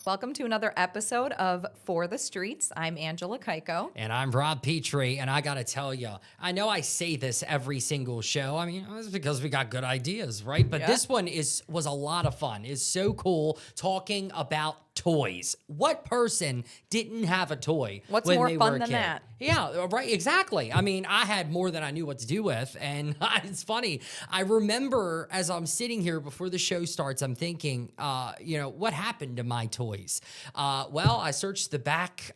Welcome to another episode of For the Streets. I'm Angela Keiko. And I'm Rob Petree, and I got to tell you, I know I say this every single show. I mean, it's because we got good ideas, right? But this one was a lot of fun. It's so cool talking about toys. What person didn't have a toy What's when more they fun were a than kid? that? Yeah, right, exactly. I mean, I had more than I knew what to do with, and it's funny. I remember as I'm sitting here before the show starts, I'm thinking, what happened to my toys? Well, I searched the back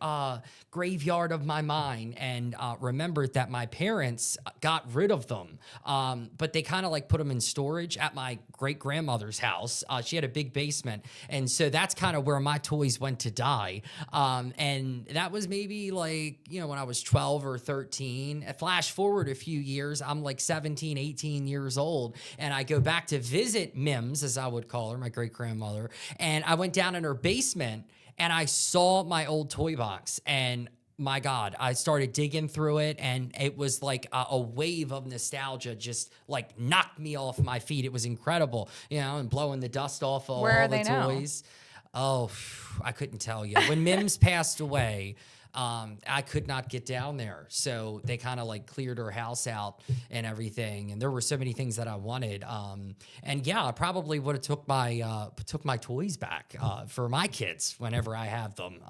graveyard of my mind and remembered that my parents got rid of them, but they kind of like put them in storage at my great-grandmother's house. She had a big basement, and so that's kind of where my toys went to die. And that was maybe like, when I was 12 or 13. Flash forward a few years, I'm like 17, 18 years old, and I go back to visit Mims, as I would call her, my great-grandmother, and I went down in her basement, and I saw my old toy box, and my God, I started digging through it, and it was like a wave of nostalgia just like knocked me off my feet. It was incredible, and blowing the dust off of all the toys. Oh, I couldn't tell you. When Mims passed away, I could not get down there. So they kind of like cleared her house out and everything. And there were so many things that I wanted. And yeah, I probably would have took my toys back for my kids whenever I have them,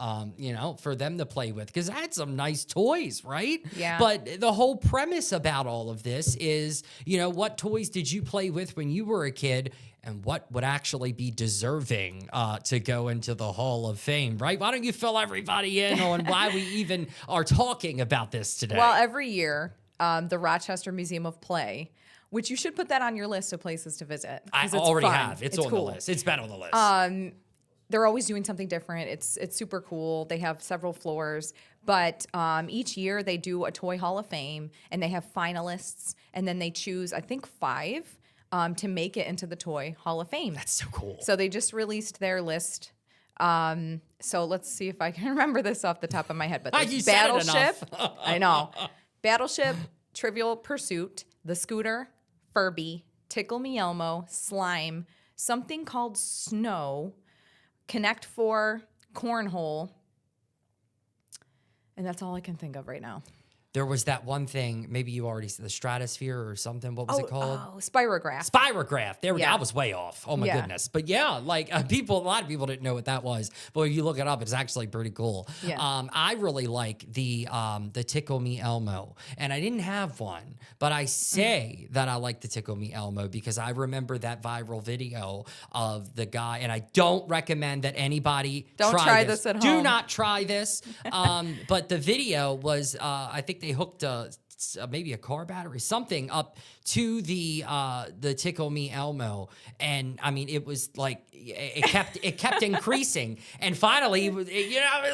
for them to play with. Because I had some nice toys, right? Yeah. But the whole premise about all of this is, what toys did you play with when you were a kid? And what would actually be deserving to go into the Hall of Fame, right? Why don't you fill everybody in on why we even are talking about this today? Well, every year, the Rochester Museum of Play, which you should put that on your list of places to visit. I already have. It's on cool. the list. It's been on the list. They're always doing something different. It's super cool. They have several floors. But each year they do a Toy Hall of Fame, and they have finalists, and then they choose, I think, 5 to make it into the Toy Hall of Fame. That's so cool. So they just released their list. So let's see if I can remember this off the top of my head. But there's Battleship. I know. Battleship, Trivial Pursuit, The Scooter, Furby, Tickle Me Elmo, Slime, something called Snow, Connect 4, Cornhole. And that's all I can think of right now. There was that one thing, maybe you already said, the Stratosphere or something. What was it called? Oh, Spirograph. Spirograph. There we go. Yeah. I was way off. Oh my goodness. But yeah, like a lot of people didn't know what that was. But when you look it up, it's actually pretty cool. Yeah. I really like the Tickle Me Elmo. And I didn't have one, but I say that I like the Tickle Me Elmo because I remember that viral video of the guy, and I don't recommend that anybody try this at home. Do not try this. But the video was, I think they hooked maybe a car battery, something up to the Tickle Me Elmo, and I mean it was like it kept increasing, and finally it was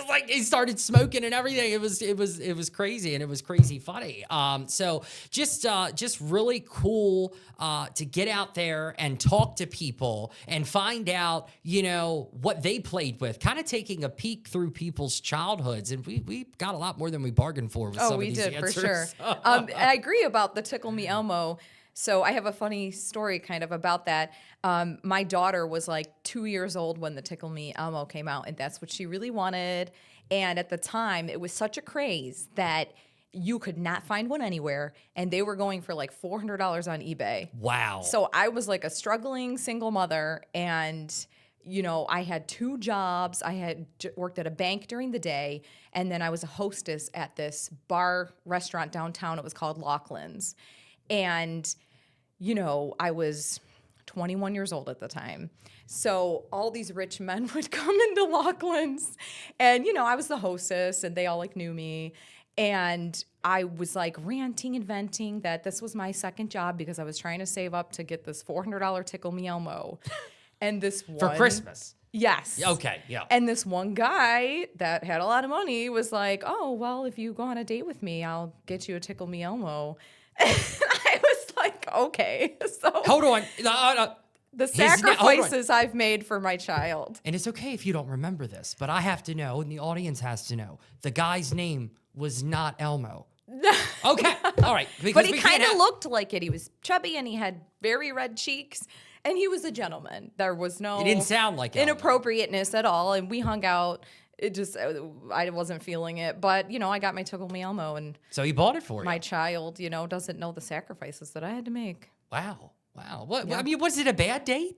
like he started smoking and everything. It was crazy, and it was crazy funny. So just really cool to get out there and talk to people and find out what they played with, kind of taking a peek through people's childhoods, and we got a lot more than we bargained for with some of these answers. For sure. And I agree about the Tickle Me Elmo. So I have a funny story kind of about that. My daughter was like 2 years old when the Tickle Me Elmo came out, and that's what she really wanted. And at the time, it was such a craze that you could not find one anywhere, and they were going for like $400 on eBay. Wow. So I was like a struggling single mother, and I had 2 jobs. I had worked at a bank during the day, and then I was a hostess at this bar restaurant downtown. It was called Laughlin's. And, I was 21 years old at the time. So all these rich men would come into Laughlin's, and, I was the hostess, and they all like knew me. And I was like ranting and venting that this was my second job because I was trying to save up to get this $400 Tickle Me Elmo. And this one... For Christmas? Yes. Okay, yeah. And this one guy that had a lot of money was like, oh, well, if you go on a date with me, I'll get you a Tickle Me Elmo. And I was like, okay. So hold on. The sacrifices I've made for my child. And it's okay if you don't remember this, but I have to know, and the audience has to know, the guy's name was not Elmo. Okay, all right. But he kind of looked like it. He was chubby, and he had very red cheeks. And he was a gentleman. There was no He didn't sound like Elmo. inappropriateness at all. And we hung out. It just, I wasn't feeling it. But, you know, I got my Tickle Me Elmo, and So he bought it for you. my child, you know, doesn't know the sacrifices that I had to make. Wow. What? I mean, was it a bad date?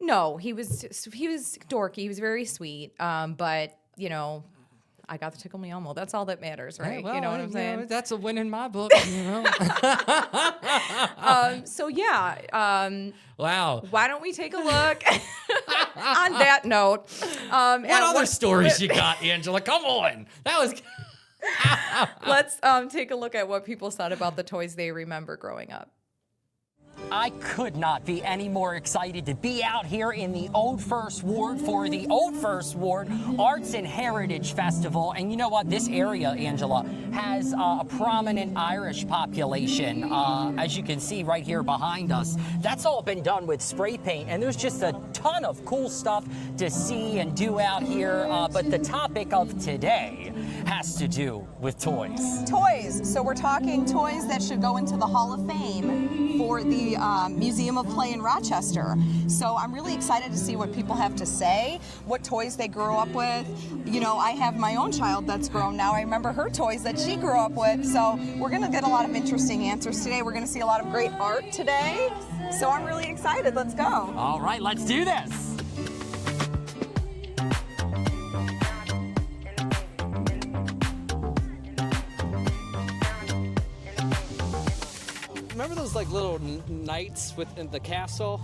No, he was dorky. He was very sweet. But, you know, I got the Tickle Me Elmo. That's all that matters, right? Well, you know what I'm saying? That's a win in my book. You know? So, yeah. Wow. Why don't we take a look on that note? What other stories you got, Angela? Come on. That was. Let's take a look at what people said about the toys they remember growing up. I could not be any more excited to be out here in the Old First Ward for the Old First Ward Arts and Heritage Festival. And you know what? This area, Angela, has a prominent Irish population. As you can see right here behind us, that's all been done with spray paint. And there's just a ton of cool stuff to see and do out here. But the topic of today has to do with toys. Toys. So we're talking toys that should go into the Hall of Fame for the Museum of Play in Rochester. So I'm really excited to see what people have to say, what toys they grew up with. You know, I have my own child that's grown now. I remember her toys that she grew up with. So we're going to get a lot of interesting answers today. We're going to see a lot of great art today. So I'm really excited. Let's go. All right, let's do this. Remember those like little knights within the castle?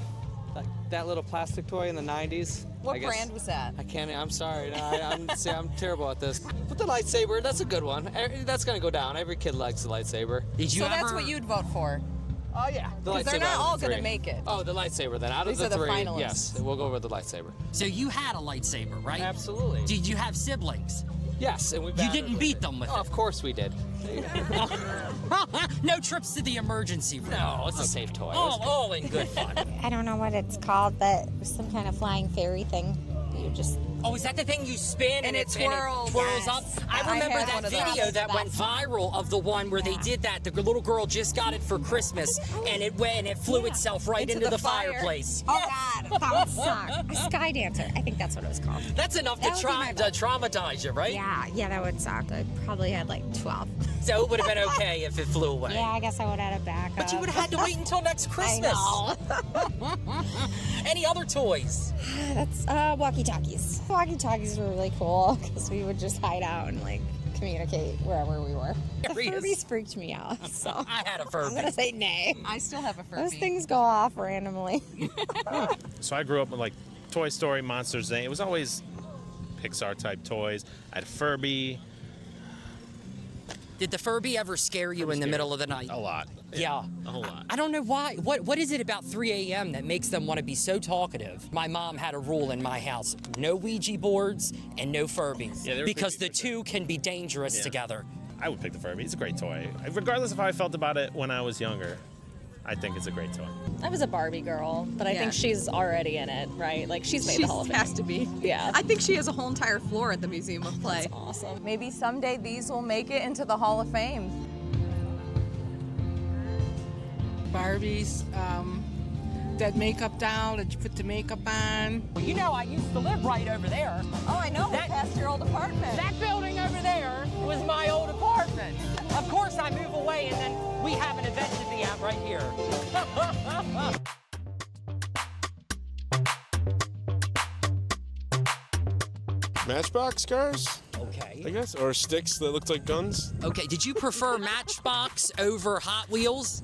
That little plastic toy in the 90s? What brand was that? I can't, I'm sorry. No, I'm terrible at this. But the lightsaber, that's a good one. That's gonna go down. Every kid likes the lightsaber. Did you So ever? that's what you'd vote for. Oh yeah. The Because they're lightsaber not out all of the going to three. make it. Oh, the lightsaber then. Out These of are the the three, finalists. yes, we'll go with the lightsaber. So you had a lightsaber, right? Absolutely. Did you have siblings? Yes, and we You battled didn't with beat it. them with Oh, it. of course we did. No trips to the emergency room. No, it's a safe toy. All in good fun. I don't know what it's called, but it was some kind of flying fairy thing. You just Oh, is that the thing you spin And it twirls. twirls Yes. up? I I remember had that one of those. video that went That's- viral of the one where they did that. The little girl just got it for Christmas, and it went and it flew itself right into the fire. fireplace. oh god, that would suck. A sky dancer. I think that's what it was called. That's enough That would be my to traumatize you, right? Yeah, that would suck. I probably had like 12. So it would have been okay if it flew away. Yeah, I guess I would have had a backup. But you would have had to wait until next I Christmas. know. Any other toys? That's walkie-talkies. Walkie-talkies were really cool because we would just hide out and like communicate wherever we were. The Curious. Furbies freaked me out, so I had a I'm gonna Furby. say nay. I still have a Furby. Those things go off randomly. So I grew up with like Toy Story, Monsters Inc. It was always Pixar type toys. I had Furby Did the Furby ever scare you in the middle of the night? a lot. Yeah. A whole lot. I don't know why. What is it about 3 a.m. that makes them want to be so talkative? My mom had a rule in my house: no Ouija boards and no Furbies, Yeah, they were because the creepy for two can be dangerous Yeah. together. I would pick the Furby. It's a great toy. Regardless of how I felt about it when I was younger, I think it's a great toy. I was a Barbie girl, but I Yeah. think she's already in it, right? Like she's made She the Hall of Fame. has to be. Yeah. I think she has a whole entire floor at the Museum of Play. Awesome. Maybe someday these will make it into the Hall of Fame. Barbies, that makeup doll that you put the makeup on. Well, you know, I used to live right over there. Oh, I know. That- Past your old apartment. That building over there was my old apartment. Of course, I move away, and then we have an event to be at right here. Matchbox cars, I Okay. guess, or sticks that looked like guns. Okay. Did you prefer Matchbox over Hot Wheels?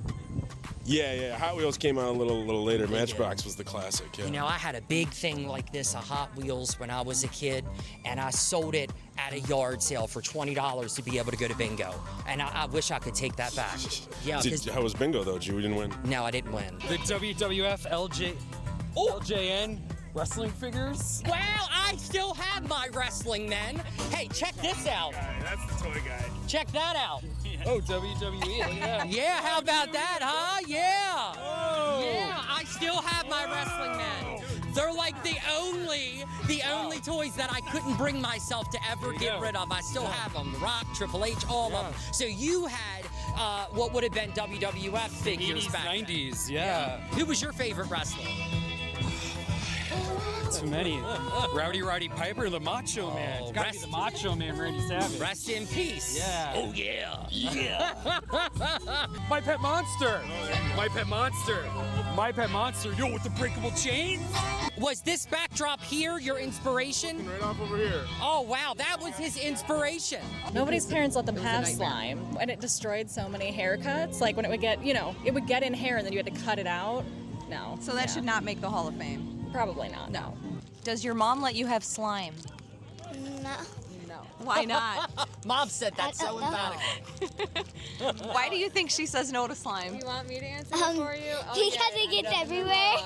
Yeah. Hot Wheels came out a little later. Matchbox was the classic. Yeah. You know, I had a big thing like this, a Hot Wheels, when I was a kid, and I sold it at a yard sale for $20 to be able to go to bingo. And I wish I could take that back. Yeah, 'cause- How was bingo though? You didn't win. no, I didn't win. The WWF LJN wrestling figures. Wow, I still have my wrestling men. Hey, check this out. That's the toy guy. Check that out. Oh, WWE. Look at that. Yeah, how about that, huh? Yeah. Oh. Yeah, I still have my wrestling men. They're like the only toys that I couldn't bring myself to ever get rid of. I still have them. The Rock, Triple H, all of them. So you had what would have been WWF figures 80s, back then. 90s, yeah. Who was your favorite wrestler? Too many. Rowdy Roddy Piper, the Macho Man. It's gotta be the Macho Man, Randy Savage. Rest in peace. Yeah. Oh, yeah. Yeah. My Pet Monster. My Pet Monster. My Pet Monster. Yo, with the breakable chains. Was this backdrop here your inspiration? Right off over here. Oh, wow. That was his inspiration. Nobody's parents let them have slime, and it destroyed so many haircuts. Like when it would get, it would get in hair and then you had to cut it out. No. So that should not make the Hall of Fame. Probably not. No. Does your mom let you have slime? No. No. Why not? Mom said that so emphatically. Why do you think she says no to slime? You want me to answer for you? Because it gets everywhere.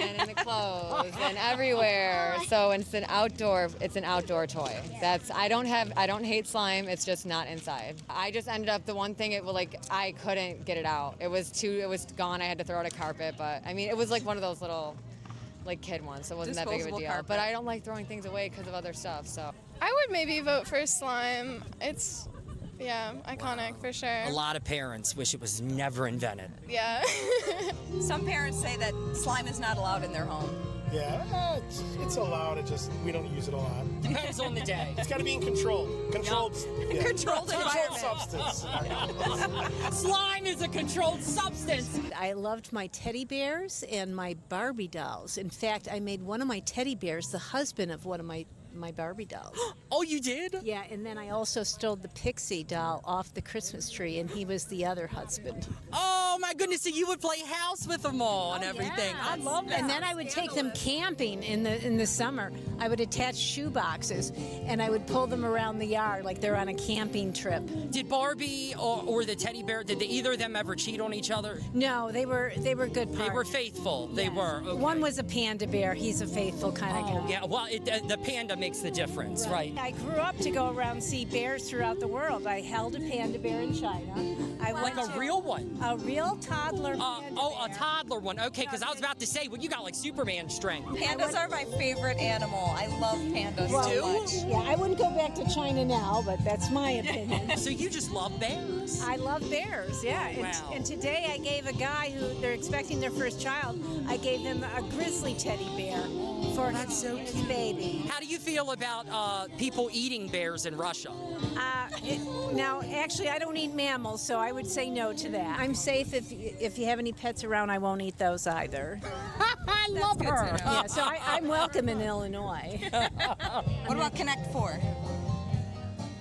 And in the clothes and everywhere. So it's an outdoor toy. I don't hate slime, it's just not inside. I just ended up the one thing I couldn't get it out. It was gone. I had to throw out a carpet, but I mean it was like one of those little kid ones, so it wasn't that big of a Disposable deal. carpet. But I don't like throwing things away because of other stuff, so. I would maybe vote for slime. It's, iconic for sure. A lot of parents wish it was never invented. Yeah. Some parents say that slime is not allowed in their home. Yeah, it's allowed. We don't use it a lot. Depends on the day. It's got to be in control. Controlled environment. substance. Slime is a controlled substance. I loved my teddy bears and my Barbie dolls. In fact, I made one of my teddy bears the husband of one of my Barbie dolls. Oh, you did? Yeah, and then I also stole the Pixie doll off the Christmas tree, and he was the other husband. Oh, my goodness. So you would play house with them all and everything. Yeah. I love that. And then I would take them camping in the summer. I would attach shoe boxes, and I would pull them around the yard like they're on a camping trip. Did Barbie or the teddy bear, did either of them ever cheat on each other? No, they were good partners. They were faithful. They were. Okay. One was a panda bear. He's a faithful kind of guy. Yeah, well, the panda makes the difference, right? I grew up to go around and see bears throughout the world. I held a panda bear in China. Like a real one? A real toddler panda bear. A toddler one. Okay, because I was about to say, well, you got like Superman strength. Pandas are my favorite animal. I love pandas Well, so much. Yeah, I wouldn't go back to China now, but that's my opinion. So you just love bears? I love bears, yeah. Wow. And today I gave a guy who they're expecting their first child, I gave him a grizzly teddy bear for his baby. How do you feel about people eating bears in Russia? Now, actually, I don't eat mammals, so I would say no to that. I'm safe if you have any pets around, I won't eat those either. I love her. Yeah, so I'm welcome in Illinois. What about Connect 4?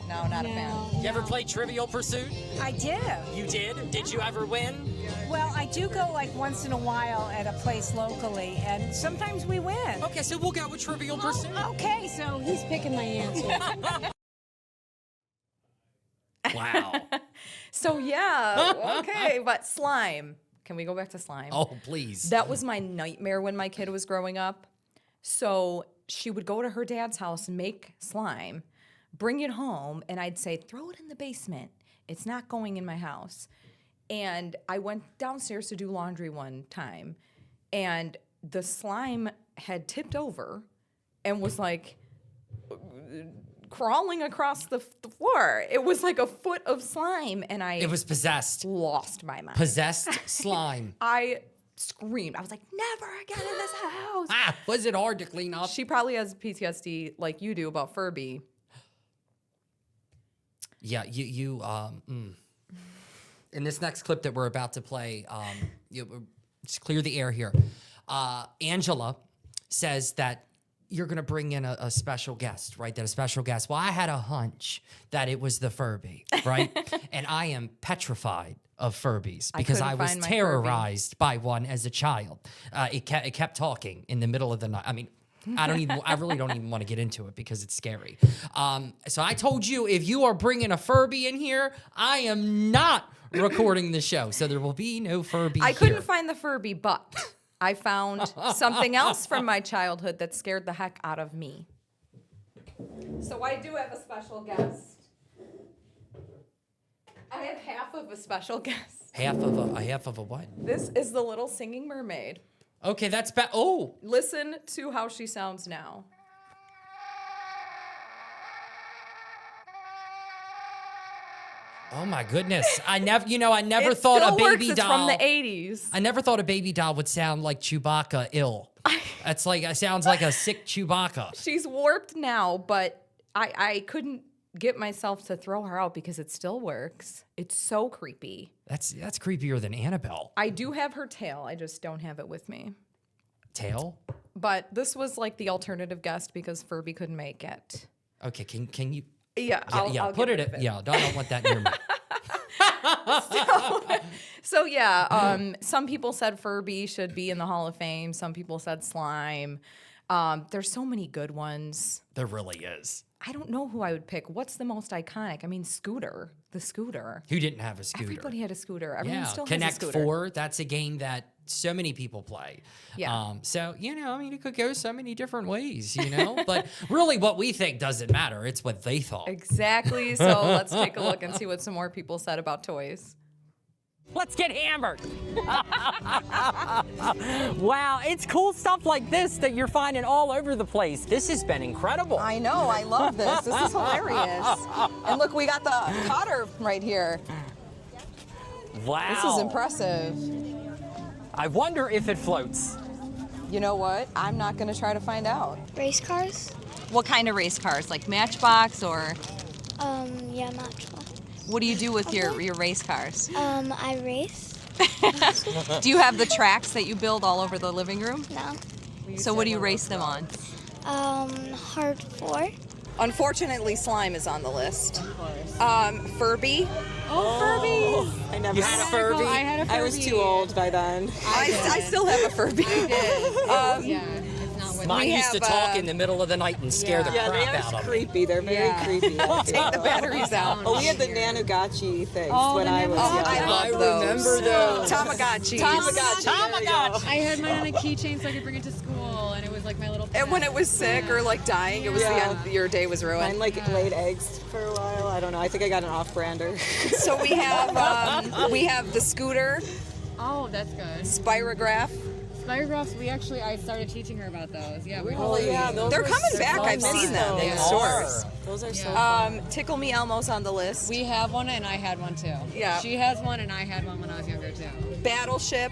No, not a fan. You ever play Trivial Pursuit? I did. You did? Did you ever win? Well, I do go like once in a while at a place locally, and sometimes we win. Okay, so we'll go with Trivial Pursuit. Okay, so he's picking my answer. Wow. So yeah, okay, but slime. Can we go back to slime? Oh, please. That was my nightmare when my kid was growing up. So she would go to her dad's house, make slime, bring it home, and I'd say, throw it in the basement. It's not going in my house. And I went downstairs to do laundry one time, and the slime had tipped over and was like crawling across the floor. It was like a foot of slime, and It was possessed. lost my mind. Possessed slime. I screamed. I was like, never again in this house. Was it hard to clean up? She probably has PTSD like you do about Furby. Yeah, in this next clip that we're about to play, just clear the air here. Angela says that you're going to bring in a special guest, right? That a special guest. Well, I had a hunch that it was the Furby, right? And I am petrified of Furbies because I was terrorized by one as a child. It kept talking in the middle of the night. I mean, I really don't even want to get into it because it's scary. So I told you, if you are bringing a Furby in here, I am not recording the show. So there will be no Furby I here. couldn't find the Furby, but I found something else from my childhood that scared the heck out of me. So I do have a special guest. I have half of a special guest. Half of a what? This is the little singing mermaid. Okay, that's oh. Listen to how she sounds now. Oh my goodness. I never It thought a still works. baby It's doll. from the 80s. I never thought a baby doll would sound like Chewbacca ill. That's like, it sounds like a sick Chewbacca. She's warped now, but I couldn't get myself to throw her out because it still works. It's so creepy. That's creepier than Annabelle. I do have her tail. I just don't have it with me. Tail? But this was like the alternative guest because Furby couldn't make it. Okay, can you? Yeah, I'll put get it. rid of it. Yeah, I don't want that near me. So yeah, some people said Furby should be in the Hall of Fame. Some people said Slime. There's so many good ones. There really is. I don't know who I would pick. What's the most iconic? I mean, Scooter. The Scooter. Who didn't have a scooter? Everybody had a scooter. Everyone Yeah, still Connect has a scooter. 4. That's a game that so many people play. Yeah. So, I mean, it could go so many different ways, But really what we think doesn't matter. It's what they thought. Exactly. So let's take a look and see what some more people said about toys. Let's get hammered. Wow, it's cool stuff like this that you're finding all over the place. This has been incredible. I know, I love this. This is hilarious. And look, we got the cotter right here. Wow. This is impressive. I wonder if it floats. You know what? I'm not going to try to find out. Race cars? What kind of race cars? Like Matchbox or? Yeah, Matchbox. What do you do with your race cars? I race. Do you have the tracks that you build all over the living room? No. So what do you race them on? Hard 4. Unfortunately, Slime is on the list. Furby. Oh, Furby! I never You had a Furby? I had a Furby. I was too old by then. I still have a Furby. It's not with Mine We used to have, talk in the middle of the night and scare the crap out of me. creepy. They're very creepy. Take the batteries out. Oh, we had the Nanogotchi things Oh, when the I was Nanogotchi. young. I love remember those. Tamagotchi. Tamagotchi. I had mine on a keychain so I could bring it to school, and it was like my little pet. And when it was sick or like dying, it was the end. Your day was ruined. Mine laid eggs for a while. I don't know. I think I got an off-brander. So we have the scooter, Oh, that's good. Spirograph. Spirographs, I started teaching her about those. Yeah, we Oh yeah, those They're were coming so back. fun. I've seen them in They stores. Those are so fun. Tickle Me Elmo's on the list. We have one, and I had one too. Yeah. She has one, and I had one when I was younger too. Battleship.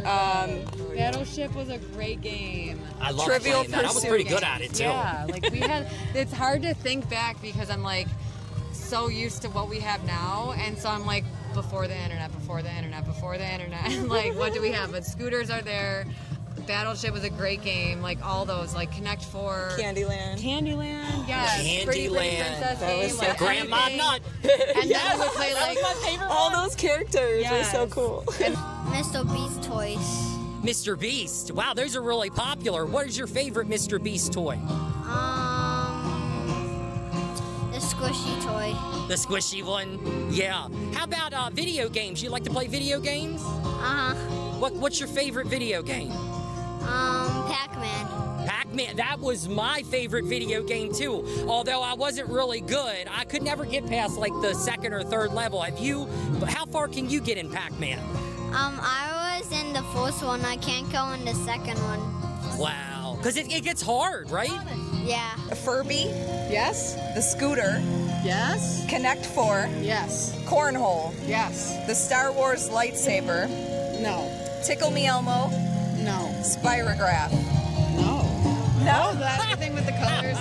Battleship was a great game. I love Trivial playing that. I was pretty good at it too. Yeah, like we had. It's hard to think back because I'm like so used to what we have now, and so I'm like before the internet. And like, what do we have? But scooters are there. Battleship was a great game. Like all those, like Connect 4. Candyland, yes. Pretty Candyland. Princess That was game, so like Grandma anything. Nut. And then we would play like my favorite all those characters were so Yes. cool. Mr. Beast toys. Mr. Beast. Wow, those are really popular. What is your favorite Mr. Beast toy? The squishy toy. The squishy one? Yeah. How about video games? You like to play video games? What's your favorite video game? Pac-Man. Pac-Man. That was my favorite video game too. Although I wasn't really good. I could never get past like the second or third level. How far can you get in Pac-Man? I was in the first one. I can't go in the second one. Wow. Because it gets hard, right? Yeah. A Furby. Yes. The scooter. Yes. Connect 4. Yes. Cornhole. Yes. The Star Wars lightsaber. No. Tickle Me Elmo. No. Spirograph. No. No. that's the thing with the colors.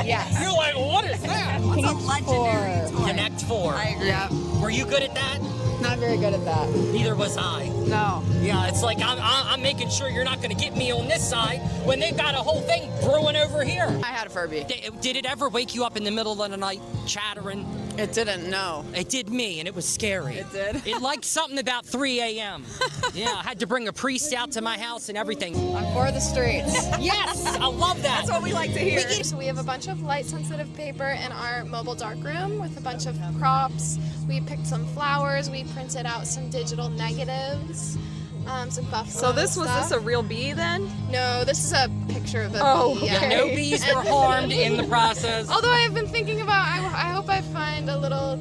Yes. You're like, what is that? What's a legendary toy? Connect 4. I agree. Yeah. Were you good at that? Not very good at that. Neither was I. No. Yeah, it's like I'm making sure you're not going to get me on this side when they've got a whole thing brewing over here. I had a Furby. Did it ever wake you up in the middle of the night chattering? It didn't. No. It did me, and it was scary. It did? It liked something about 3 a.m. Yeah, I had to bring a priest out to my house and everything. I'm for the streets. Yes, I love that. That's what we like to hear. So we have a bunch of light-sensitive paper in our mobile darkroom with a bunch of props. We picked some flowers. We printed out some digital negatives, some buff. So this a real bee then? No, this is a picture of a bee. Yeah, no bees were harmed in the process. Although I've been thinking about, I hope I find a little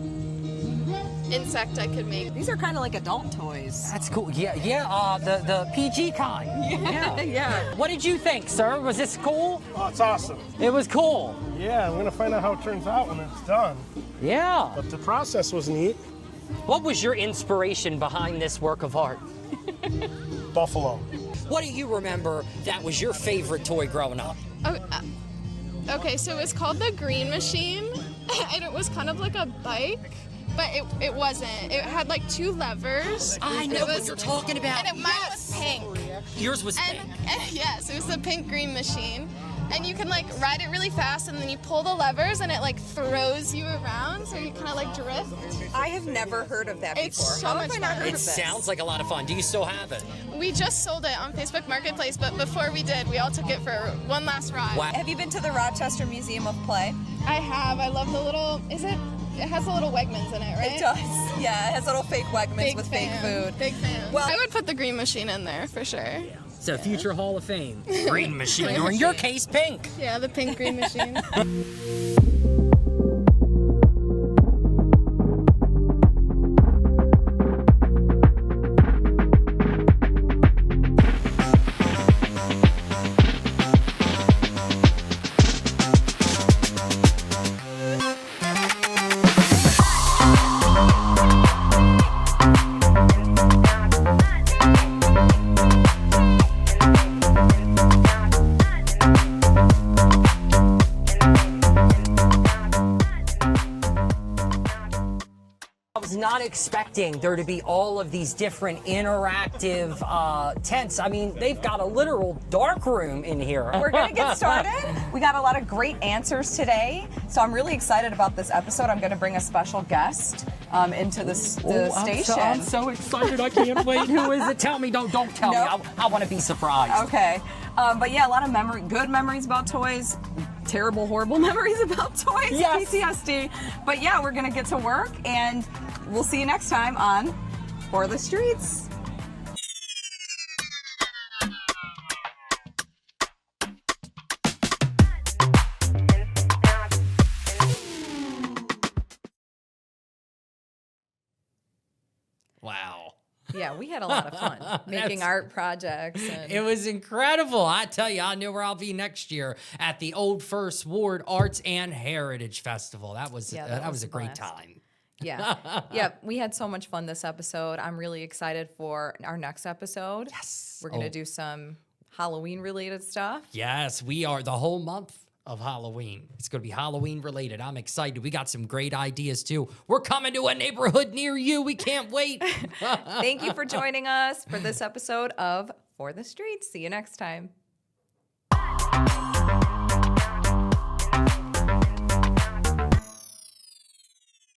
insect I could make. These are kind of like adult toys. That's cool. Yeah, the PG kind. Yeah. Yeah. What did you think, sir? Was this cool? Oh, it's awesome. It was cool. Yeah, I'm gonna find out how it turns out when it's done. Yeah. But the process was neat. What was your inspiration behind this work of art? Buffalo. What do you remember that was your favorite toy growing up? Oh, okay, so it was called the Green Machine, and it was kind of like a bike, but it wasn't. It had like 2 levers. I know what you're talking about. And mine was pink. Yours was pink. And yes, it was the pink Green Machine. And you can like ride it really fast, and then you pull the levers, and it like throws you around, so you kind of like drift. I have never heard of that before. It's so How much have I not fun. heard It of this? sounds like a lot of fun. Do you still have it? We just sold it on Facebook Marketplace, but before we did, we all took it for one last ride. Wow. Have you been to the Rochester Museum of Play? I have. I love the little. It has the little Wegmans in it, right? It does. Yeah, it has little fake Wegmans Big with fan. fake food. Big fan. Well, I would put the Green Machine in there for sure. So future Hall of Fame. Green Machine, or in your case, pink. Yeah, the pink Green Machine. I was not expecting there to be all of these different interactive tents. I mean, they've got a literal dark room in here. we're going to get started. We got a lot of great answers today, so I'm really excited about this episode. I'm going to bring a special guest into the station. I'm so excited. I can't wait. Who is it? Tell me. Don't tell Nope. me. I want to be surprised. Okay. But yeah, a lot of good memories about toys, terrible, horrible memories about toys, Yes. PTSD. But yeah, we're going to get to work, and we'll see you next time on For the Streets. Wow. Yeah, we had a lot of fun making art projects. And It was incredible. I tell you, I know where I'll be next year at the Old First Ward Arts and Heritage Festival. That was a great blast. time. Yeah. Yeah. We had so much fun this episode. I'm really excited for our next episode. Yes. We're going to do some Halloween related stuff. Yes, we are the whole month of Halloween. It's going to be Halloween related. I'm excited. We got some great ideas too. We're coming to a neighborhood near you. We can't wait. Thank you for joining us for this episode of For the Streets. See you next time.